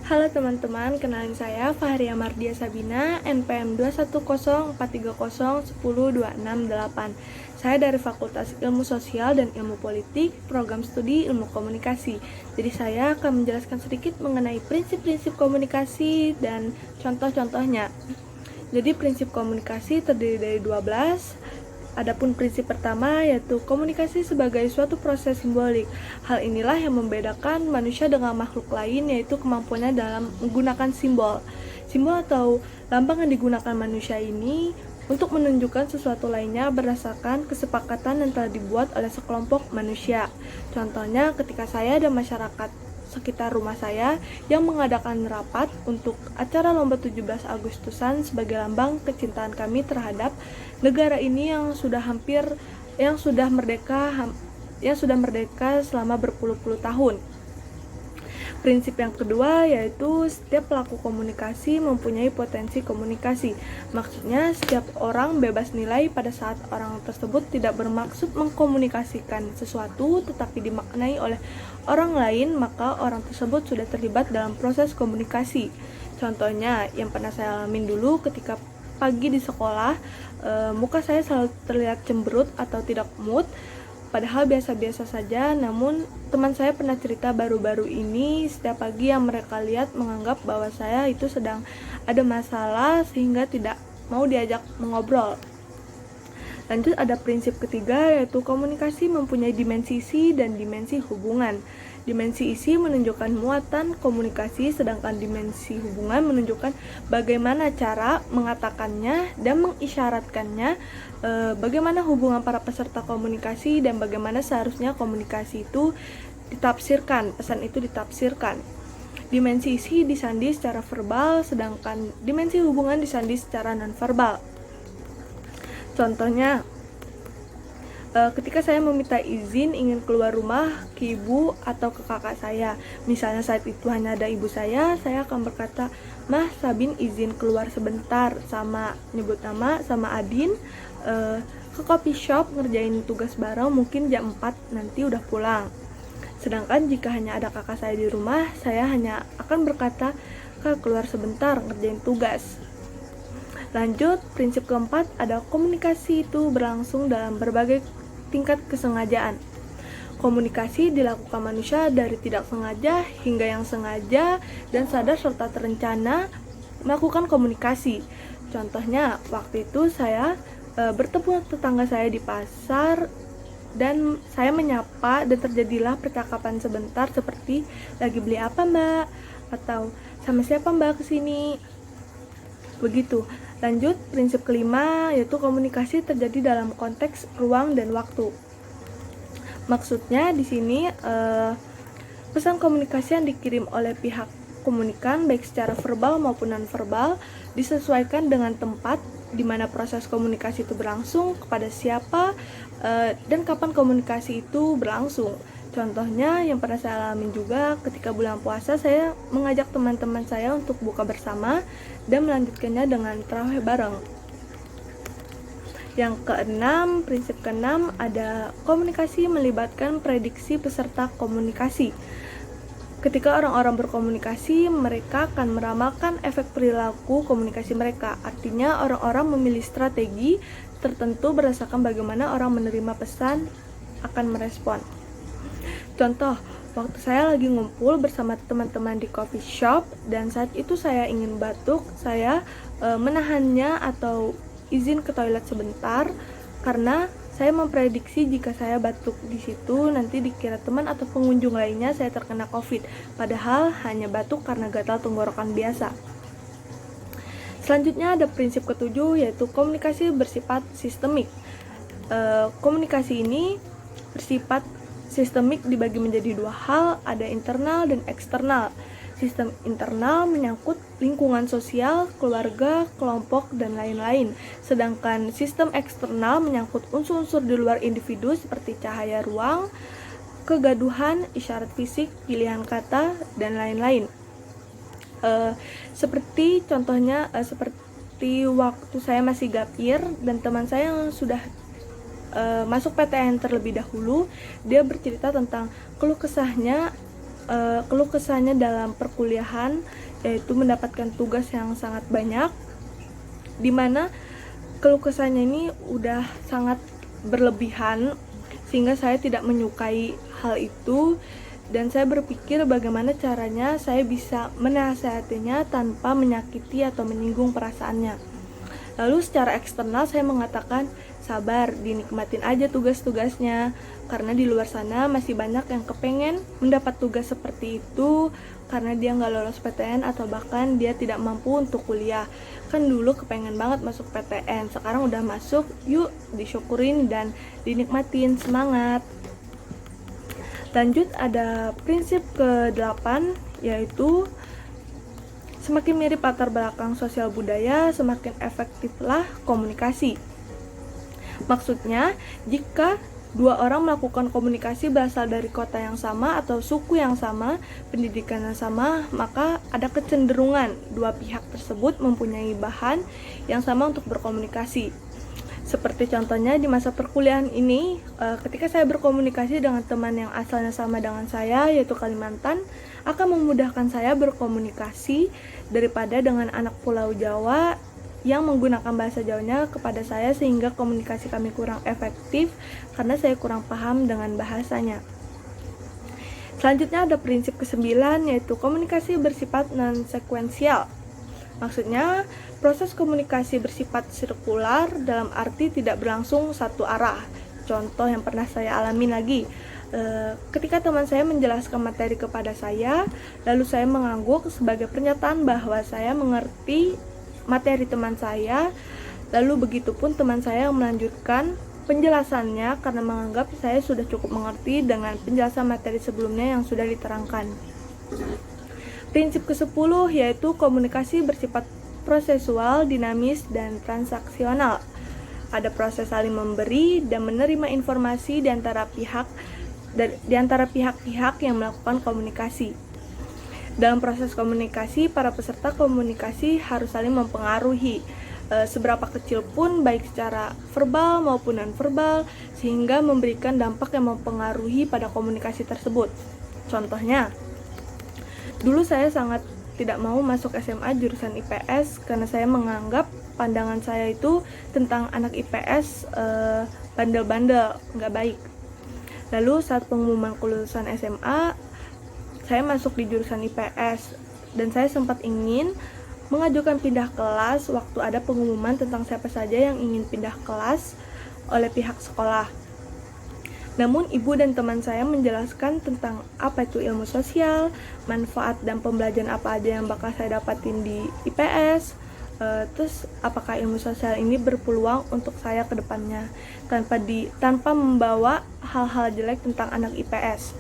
Halo teman-teman, kenalin saya Fahria Mardia Sabina, NPM 21043010268. Saya dari Fakultas Ilmu Sosial dan Ilmu Politik, Program Studi Ilmu Komunikasi. Jadi saya akan menjelaskan sedikit mengenai prinsip-prinsip komunikasi dan contoh-contohnya. Jadi prinsip komunikasi terdiri dari 12. Adapun prinsip pertama yaitu komunikasi sebagai suatu proses simbolik. Hal inilah yang membedakan manusia dengan makhluk lain, yaitu kemampuannya dalam menggunakan simbol. Simbol atau lambang yang digunakan manusia ini untuk menunjukkan sesuatu lainnya berdasarkan kesepakatan yang telah dibuat oleh sekelompok manusia. Contohnya ketika saya dan masyarakat sekitar rumah saya yang mengadakan rapat untuk acara lomba 17 Agustusan sebagai lambang kecintaan kami terhadap negara ini yang sudah merdeka selama berpuluh-puluh tahun. Prinsip yang kedua yaitu setiap pelaku komunikasi mempunyai potensi komunikasi. Maksudnya setiap orang bebas nilai pada saat orang tersebut tidak bermaksud mengkomunikasikan sesuatu tetapi dimaknai oleh orang lain, maka orang tersebut sudah terlibat dalam proses komunikasi. Contohnya yang pernah saya alamin dulu ketika pagi di sekolah, muka saya selalu terlihat cemberut atau tidak mood, padahal biasa-biasa saja. Namun teman saya pernah cerita baru-baru ini setiap pagi yang mereka lihat menganggap bahwa saya itu sedang ada masalah sehingga tidak mau diajak mengobrol. Lanjut ada prinsip ketiga yaitu komunikasi mempunyai dimensi isi dan dimensi hubungan. Dimensi isi menunjukkan muatan komunikasi, sedangkan dimensi hubungan menunjukkan bagaimana cara mengatakannya dan mengisyaratkannya, bagaimana hubungan para peserta komunikasi dan bagaimana seharusnya komunikasi itu ditafsirkan, pesan itu ditafsirkan. Dimensi isi disandi secara verbal, sedangkan dimensi hubungan disandi secara nonverbal. Contohnya, ketika saya meminta izin ingin keluar rumah ke ibu atau ke kakak saya, misalnya saat itu hanya ada ibu saya akan berkata, "Mah, Sabin izin keluar sebentar sama nyebut nama sama Adin ke coffee shop ngerjain tugas bareng, mungkin jam 4 nanti udah pulang." Sedangkan jika hanya ada kakak saya di rumah, saya hanya akan berkata, "Kak, keluar sebentar ngerjain tugas." Lanjut, prinsip keempat ada komunikasi itu berlangsung dalam berbagai tingkat kesengajaan. Komunikasi dilakukan manusia dari tidak sengaja hingga yang sengaja dan sadar serta terencana melakukan komunikasi. Contohnya, waktu itu saya bertemu tetangga saya di pasar dan saya menyapa dan terjadilah percakapan sebentar seperti, "Lagi beli apa, Mbak?" atau "Sama siapa Mbak kesini?" Begitu. Lanjut, prinsip kelima yaitu komunikasi terjadi dalam konteks ruang dan waktu. Maksudnya di sini pesan komunikasi yang dikirim oleh pihak komunikan baik secara verbal maupun nonverbal disesuaikan dengan tempat di mana proses komunikasi itu berlangsung, kepada siapa dan kapan komunikasi itu berlangsung. Contohnya yang pernah saya alami juga ketika bulan puasa, saya mengajak teman-teman saya untuk buka bersama dan melanjutkannya dengan tarawih bareng. Yang keenam, prinsip keenam ada komunikasi melibatkan prediksi peserta komunikasi. Ketika orang-orang berkomunikasi, mereka akan meramalkan efek perilaku komunikasi mereka. Artinya orang-orang memilih strategi tertentu berdasarkan bagaimana orang menerima pesan akan merespon. Contoh, waktu saya lagi ngumpul bersama teman-teman di coffee shop dan saat itu saya ingin batuk, saya menahannya atau izin ke toilet sebentar karena saya memprediksi jika saya batuk di situ nanti dikira teman atau pengunjung lainnya saya terkena COVID, padahal hanya batuk karena gatal tenggorokan biasa. Selanjutnya ada prinsip ketujuh yaitu komunikasi bersifat sistemik. Komunikasi ini bersifat sistemik dibagi menjadi dua hal, ada internal dan eksternal. Sistem internal menyangkut lingkungan sosial, keluarga, kelompok, dan lain-lain. Sedangkan sistem eksternal menyangkut unsur-unsur di luar individu seperti cahaya ruang, kegaduhan, isyarat fisik, pilihan kata, dan lain-lain. Seperti contohnya, seperti waktu saya masih gapir dan teman saya yang sudah masuk PTN terlebih dahulu, dia bercerita tentang keluh kesahnya keluh kesahnya dalam perkuliahan, yaitu mendapatkan tugas yang sangat banyak, dimana keluh kesahnya ini udah sangat berlebihan sehingga saya tidak menyukai hal itu, dan saya berpikir bagaimana caranya saya bisa menasehatinya tanpa menyakiti atau menyinggung perasaannya. Lalu secara eksternal saya mengatakan, sabar, dinikmatin aja tugas-tugasnya, karena di luar sana masih banyak yang kepengen mendapat tugas seperti itu karena dia nggak lolos PTN atau bahkan dia tidak mampu untuk kuliah. Kan dulu kepengen banget masuk PTN, sekarang udah masuk, yuk disyukurin dan dinikmatin, semangat. Lanjut, ada prinsip ke-8, yaitu semakin mirip latar belakang sosial budaya, semakin efektiflah komunikasi. Maksudnya, jika dua orang melakukan komunikasi berasal dari kota yang sama atau suku yang sama, pendidikan yang sama, maka ada kecenderungan dua pihak tersebut mempunyai bahan yang sama untuk berkomunikasi. Seperti contohnya di masa perkuliahan ini, ketika saya berkomunikasi dengan teman yang asalnya sama dengan saya, yaitu Kalimantan, akan memudahkan saya berkomunikasi daripada dengan anak Pulau Jawa yang menggunakan bahasa Jawanya kepada saya, sehingga komunikasi kami kurang efektif karena saya kurang paham dengan bahasanya. Selanjutnya ada prinsip ke-9, yaitu komunikasi bersifat non-sekuensial. Maksudnya, proses komunikasi bersifat sirkular dalam arti tidak berlangsung satu arah. Contoh yang pernah saya alami lagi, ketika teman saya menjelaskan materi kepada saya, lalu saya mengangguk sebagai pernyataan bahwa saya mengerti materi teman saya, lalu begitupun teman saya yang melanjutkan penjelasannya karena menganggap saya sudah cukup mengerti dengan penjelasan materi sebelumnya yang sudah diterangkan. Prinsip ke-10, yaitu komunikasi bersifat prosesual, dinamis, dan transaksional. Ada proses saling memberi dan menerima informasi di antara pihak-pihak yang melakukan komunikasi. Dalam proses komunikasi, para peserta komunikasi harus saling mempengaruhi, seberapa kecil pun, baik secara verbal maupun non-verbal, sehingga memberikan dampak yang mempengaruhi pada komunikasi tersebut. Contohnya, dulu saya sangat tidak mau masuk SMA jurusan IPS karena saya menganggap pandangan saya itu tentang anak IPS bandel-bandel, nggak baik. Lalu saat pengumuman kelulusan SMA, saya masuk di jurusan IPS dan saya sempat ingin mengajukan pindah kelas waktu ada pengumuman tentang siapa saja yang ingin pindah kelas oleh pihak sekolah. Namun ibu dan teman saya menjelaskan tentang apa itu ilmu sosial, manfaat dan pembelajaran apa aja yang bakal saya dapatin di IPS, terus apakah ilmu sosial ini berpeluang untuk saya ke depannya tanpa membawa hal-hal jelek tentang anak IPS.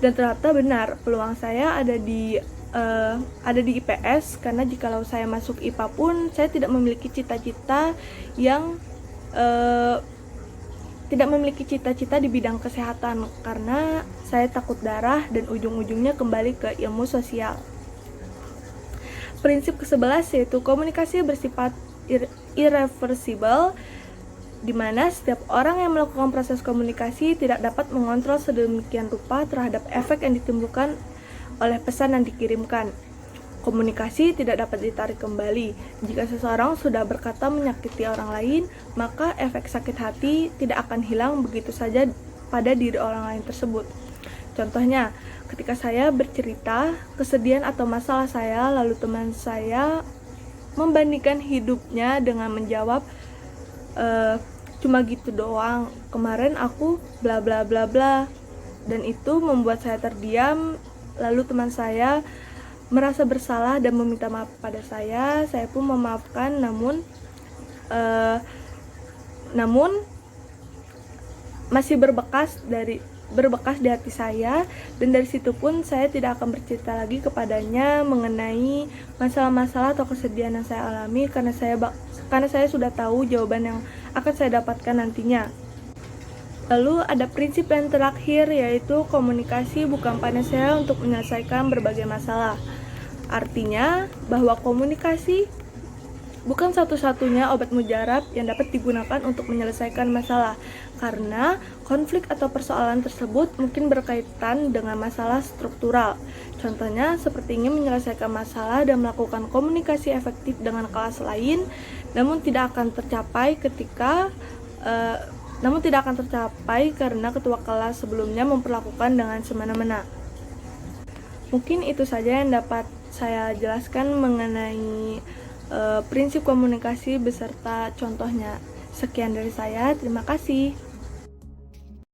Dan ternyata benar, peluang saya ada di IPS, karena jikalau saya masuk IPA pun saya tidak memiliki cita-cita di bidang kesehatan karena saya takut darah dan ujung-ujungnya kembali ke ilmu sosial. Prinsip ke-11, yaitu komunikasi bersifat irreversible, di mana setiap orang yang melakukan proses komunikasi tidak dapat mengontrol sedemikian rupa terhadap efek yang ditimbulkan oleh pesan yang dikirimkan. Komunikasi tidak dapat ditarik kembali. Jika seseorang sudah berkata menyakiti orang lain, maka efek sakit hati tidak akan hilang begitu saja pada diri orang lain tersebut. Contohnya, ketika saya bercerita kesedihan atau masalah saya, lalu teman saya membandingkan hidupnya dengan menjawab, cuma gitu doang, kemarin aku bla bla bla bla, dan itu membuat saya terdiam. Lalu teman saya merasa bersalah dan meminta maaf pada saya pun memaafkan, namun masih berbekas di hati saya, dan dari situ pun saya tidak akan bercerita lagi kepadanya mengenai masalah-masalah atau kesedihan yang saya alami karena saya sudah tahu jawaban yang akan saya dapatkan nantinya. Lalu ada prinsip yang terakhir, yaitu komunikasi bukan panacea untuk menyelesaikan berbagai masalah. Artinya bahwa komunikasi bukan satu-satunya obat mujarab yang dapat digunakan untuk menyelesaikan masalah, karena konflik atau persoalan tersebut mungkin berkaitan dengan masalah struktural. Contohnya seperti ingin menyelesaikan masalah dan melakukan komunikasi efektif dengan kelas lain, namun tidak akan tercapai karena ketua kelas sebelumnya memperlakukan dengan semena-mena. Mungkin itu saja yang dapat saya jelaskan mengenai prinsip komunikasi beserta contohnya. Sekian dari saya, terima kasih.